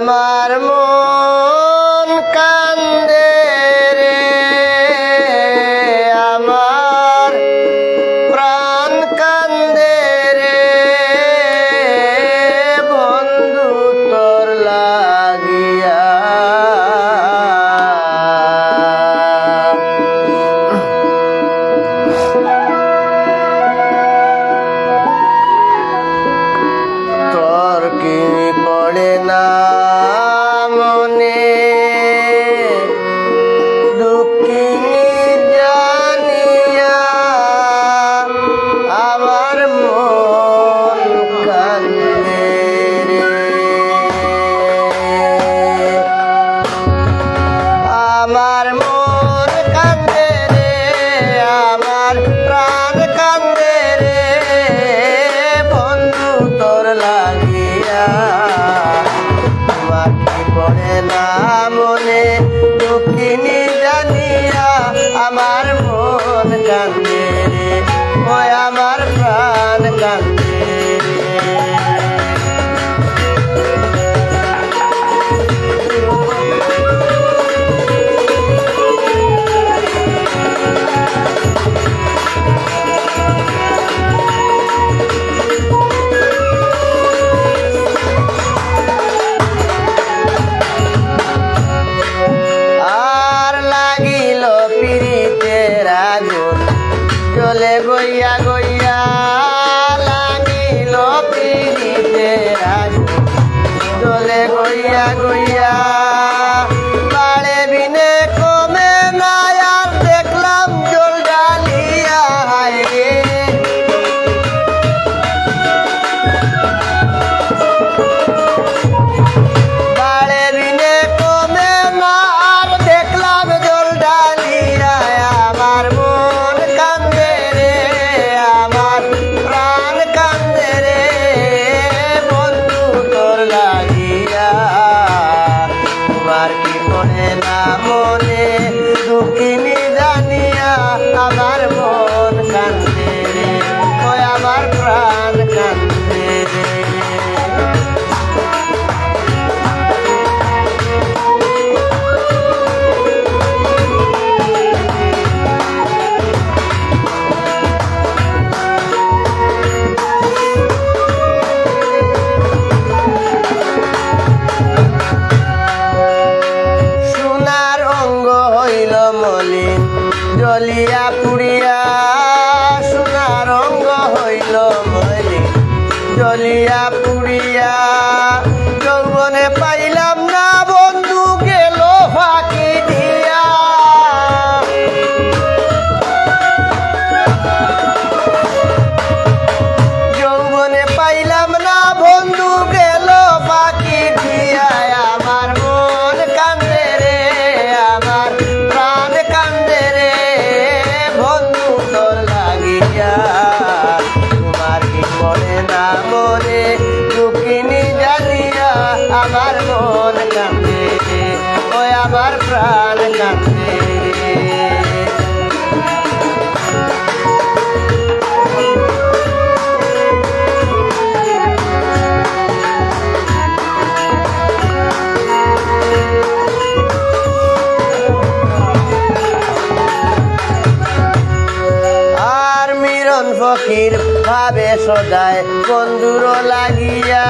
আমার মন কান্দে রে, আমার প্রাণ কান্দে রে, বন্ধু তোর লাগিয়া। তোর কি পড়ে না মনে দুঃখিনী জানিয়া, আমার মন কান্দে রে, আমার মন কান্দে রে, আমার প্রাণ কান্দে রে, বন্ধু তোর লাগিয়া। তোমার কি পড়ে না মনে দুঃখিনী জানিয়া, আমার মন কান্দে রে, ওই আমার প্রাণ কান্দে রে। চলে গইয়া গইয়া লাগিল পিড়িতের আগুন, চলে গইয়া গইয়া বাড়ে বিনে কমে না, আর দেখলাম জল ডালিয়া। হায় রে বাড়ে বিনে কমে না, আর দেখলাম জল ডালিয়া। আমার মন কান্দে রে, আমার প্রাণ কান্দে রে, বন্ধু তোর লাগিয়া। তোমার কি পড়ে না মনে দুঃখিনী জানিয়া, আমার মন কান্দে রে, ওই আমার প্রাণ কান্দে রে। মলিন জলিয়া পুড়িয়া, সোনার রঙ্গ হইল মলিন জলিয়া পুড়িয়া, যৌবনে পাইলাম না বন্ধু গেল ফাঁকি দিয়া। যৌবনে পাইলাম না বন্ধু গেল ফাঁকি দিয়া, আমার মন কান্দে রে, আমার প্রাণ কান্দে রে, বন্ধু তোর লাগিয়া। তোমার কি পড়ে না মনে দুঃখিনী জানিয়া, আমার মন কান্দে রে, ওই আমার প্রাণ কান্দে রে। ফকির ভাবে সদায় বন্ধুর লাগিয়া,